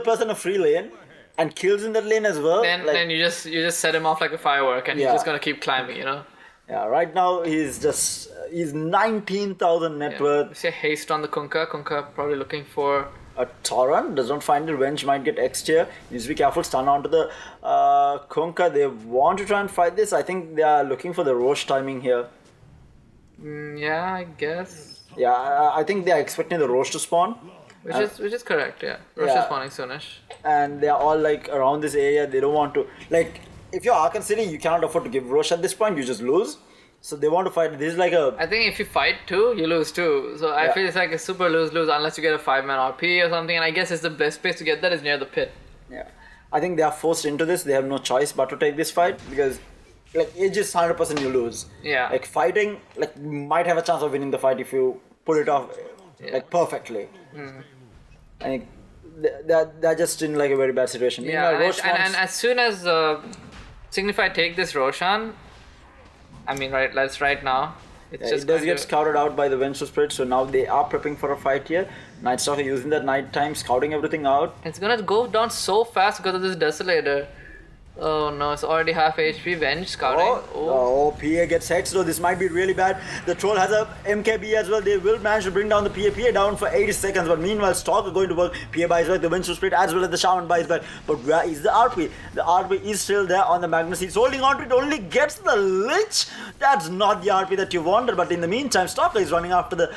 person a free lane and kills in that lane as well. Then you just set him off like a firework and he's just gonna keep climbing, you know? Yeah, right now he's 19,000 net worth. You see a haste on the Kunkka. Kunkka probably looking for a Torrent, does not find the revenge, might get X tier. Needs to be careful, stun onto the Kunkka. They want to try and fight this. I think they are looking for the Roche timing here. Yeah, I guess. Yeah, I think they are expecting the Roche to spawn. Which is correct, yeah. Roche is spawning soonish. And they are all like around this area. They don't want to, like, if you're Aachen City, you cannot afford to give Roche at this point. You just lose. So they want to fight. This is like a... I think if you fight too, you lose too. So I feel it's like a super lose-lose unless you get a 5-man RP or something. And I guess it's the best place to get that is near the pit. Yeah. I think they are forced into this. They have no choice but to take this fight because like Aegis 100% you lose. Yeah. Like fighting, like you might have a chance of winning the fight if you pull it off like perfectly. I think they're just in like a very bad situation. Yeah, and as soon as Signify take this Roshan, I mean, right now, it's just it does get scouted out by the Vengeful Spirit, so now they are prepping for a fight here. Night Stalker using that night time, scouting everything out. It's gonna go down so fast because of this Desolator. Oh no, it's already half HP. Venge scouting. PA gets hexed, so this might be really bad. The Troll has a MKB as well. They will manage to bring down the PA. PA down for 80 seconds, but meanwhile, Stalker going to work. PA buys back, the Vengeful Spirit as well as the Shaman buys back. But where is the RP? The RP is still there on the Magnus. He's holding on to it, only gets the Lich. That's not the RP that you wanted, but in the meantime, Stalker is running after the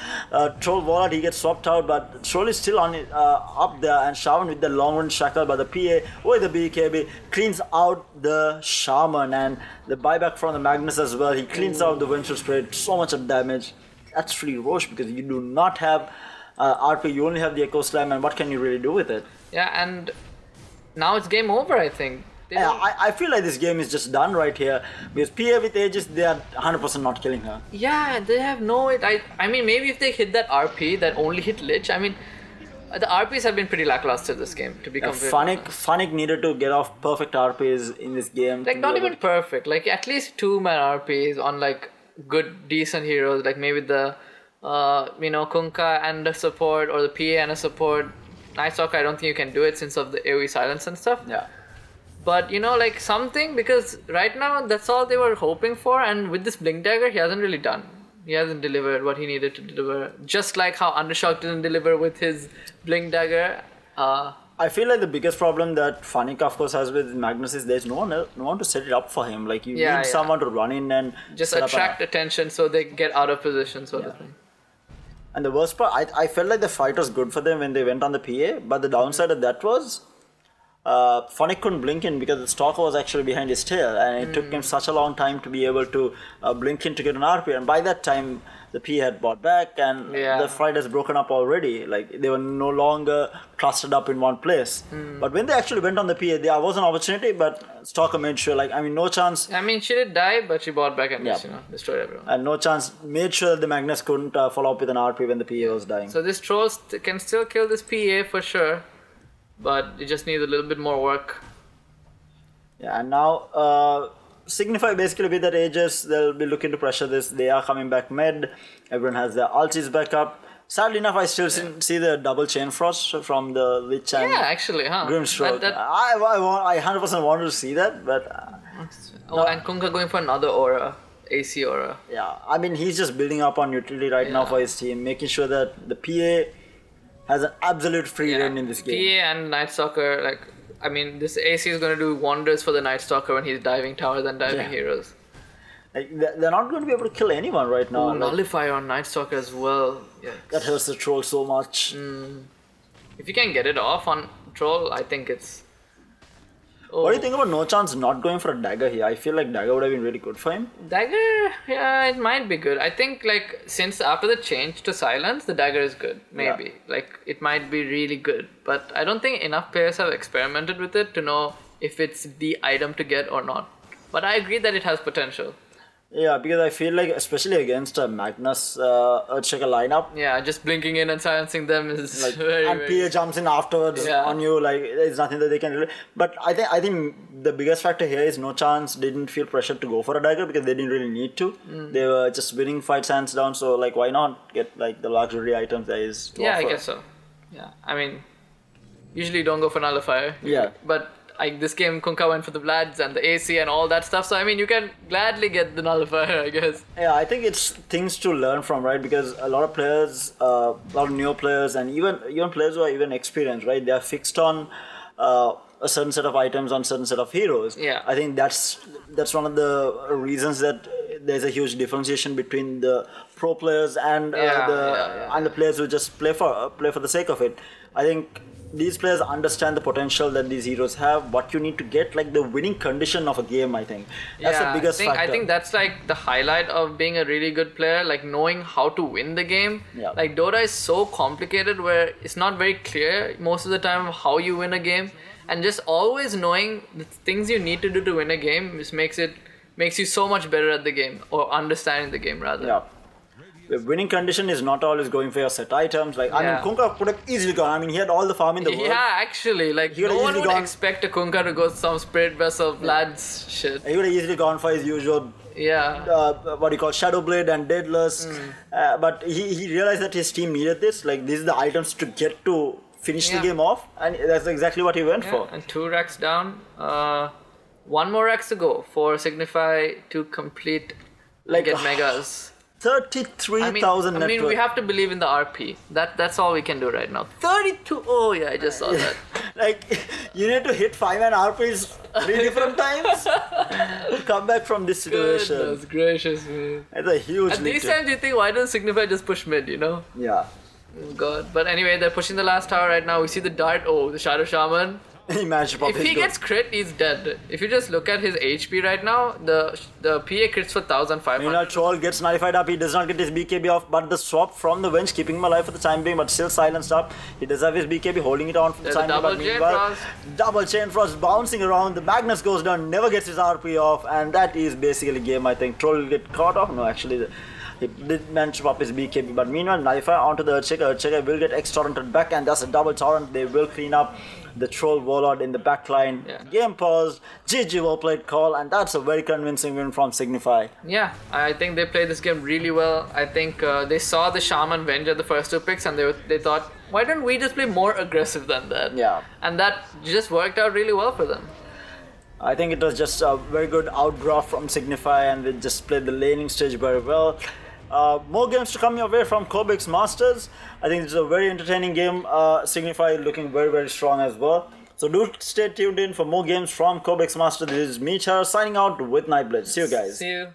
Troll Wallet. He gets swapped out, but Troll is still on it, up there, and Shaman with the long run shackle, but the PA with the BKB cleans out the Shaman and the buyback from the Magnus as well. He cleans out the Vengeful Spirit, so much of damage. That's free Roche because you do not have RP, you only have the Echo Slam, and what can you really do with it? Yeah, and now it's game over, I think. I feel like this game is just done right here because PA with Aegis, they are 100% not killing her. Yeah, they have no... I mean, maybe if they hit that RP that only hit Lich, I mean... The RPs have been pretty lackluster this game, to be completely honest. Funnick needed to get off perfect RPs in this game. Like, not even perfect. Like, at least 2-man RPs on, like, good, decent heroes. Like, maybe the, Kunkka and a support, or the PA and a support. Night Stalker, I don't think you can do it since of the AoE silence and stuff. Yeah. But, like, something, because right now, that's all they were hoping for. And with this Blink Dagger, he hasn't really done. He hasn't delivered what he needed to deliver. Just like how Undershock didn't deliver with his Blink Dagger. I feel like the biggest problem that Funnick, of course, has with Magnus is there's no one to set it up for him. Like, you need someone to run in and just attract attention so they get out of position, sort of thing. And the worst part, I felt like the fight was good for them when they went on the PA, but the downside of that was Funnick couldn't blink in because the Stalker was actually behind his tail, and it took him such a long time to be able to blink in to get an RP, and by that time the P had bought back and the fight has broken up already. Like, they were no longer clustered up in one place. But when they actually went on the PA, there was an opportunity, but Stalker made sure, like, I mean, no chance. I mean, she did die, but she bought back and just, destroyed everyone. And no chance, made sure that the Magnus couldn't follow up with an RP when the PA was dying. So this troll can still kill this PA for sure. But it just needs a little bit more work. Yeah, and now Signify basically with that Aegis, they'll be looking to pressure this. They are coming back mid. Everyone has their ultis back up. Sadly enough, I still see the double chain frost from the Lich and Grimstroke. I 100% wanted to see that, but... and Kunkka going for another aura. AC aura. Yeah, I mean, he's just building up on utility right now for his team, making sure that the PA has an absolute free reign in this game. PA and Night Stalker, like, I mean, this AC is going to do wonders for the Night Stalker when he's diving towers and diving heroes. Like, they're not going to be able to kill anyone right now. Nullifier on Night Stalker as well. Yeah. That hurts the troll so much. If you can get it off on troll, I think it's... What do you think about No Chance not going for a dagger here? I feel like dagger would have been really good for him. Dagger, yeah, it might be good. I think like since after the change to silence, the dagger is good. Maybe like it might be really good, but I don't think enough players have experimented with it to know if it's the item to get or not. But I agree that it has potential. Yeah, because I feel like especially against a Magnus Earthshaker lineup, Yeah, just blinking in and silencing them is like very, and very... PA jumps in afterwards on you, like there's nothing that they can do. But I think the biggest factor here is No Chance didn't feel pressured to go for a dagger because they didn't really need to. They were just winning fights hands down, so like why not get like the luxury items there is to Yeah, offer. I guess so. Yeah, I mean, usually don't go for nullifier. Yeah. But like this game, Kunkka went for the Vlads and the AC and all that stuff. So I mean, you can gladly get the nullifier, I guess. Yeah, I think it's things to learn from, right? Because a lot of players, a lot of new players, and even players who are even experienced, right? They are fixed on a certain set of items on certain set of heroes. Yeah. I think that's one of the reasons that there's a huge differentiation between the pro players and and the players who just play for the sake of it. I think these players understand the potential that these heroes have, what you need to get, like the winning condition of a game. I think that's the biggest factor. I think that's like the highlight of being a really good player, like knowing how to win the game. Yeah. Like Dota is so complicated where it's not very clear most of the time how you win a game, and just always knowing the things you need to do to win a game just makes you so much better at the game, or understanding the game rather. Yeah. The winning condition is not always going for your set items. Like I mean, Kunkka could have easily gone. I mean, he had all the farm in the world. Yeah, actually, like no one would expect a Kunkka to go some Spirit Vessel Vlad's shit. He would have easily gone for his usual what do you call Shadow Blade and Deadless. But he realized that his team needed this. Like these are the items to get to finish the game off, and that's exactly what he went for. And 2 racks down. 1 more racks to go for Signify to complete get megas. 33,000 I mean, we have to believe in the RP. That's all we can do right now. 32. Oh yeah, I just saw that. Like you need to hit 5-man RPs 3 different times to come back from this situation. Goodness gracious, man. It's a huge. At these times, you think, why doesn't Signify just push mid? You know? Yeah. Oh God. But anyway, they're pushing the last tower right now. We see the dart. Oh, the Shadow Shaman. He managed to pop If he gets crit, he's dead. If you just look at his HP right now, the PA crits for 1,500. Meanwhile, Troll gets nullified up. He does not get his BKB off, but the swap from the bench, keeping him alive for the time being, but still silenced up. He does have his BKB, holding it on for the time being. But meanwhile, double chain frost bouncing around. The Magnus goes down, never gets his RP off, and that is basically game. I think Troll will get caught off. No, actually. He did manage to pop his BKB, but meanwhile, Nullify onto the Earthshaker. Earthshaker will get X-Torrented back, and that's a double torrent. They will clean up the Troll Warlord in the backline. Game paused. GG, well played call, and that's a very convincing win from Signify. Yeah, I think they played this game really well. I think they saw the Shaman Venge at the first 2 picks, and they thought, why don't we just play more aggressive than that? Yeah. And that just worked out really well for them. I think it was just a very good outdraw from Signify, and they just played the laning stage very well. More games to come your way from Cobx Masters. I think it's a very entertaining game. Signify looking very, very strong as well. So do stay tuned in for more games from Cobx Masters. This is me, Char, signing out with Nightblade. See you guys. See you.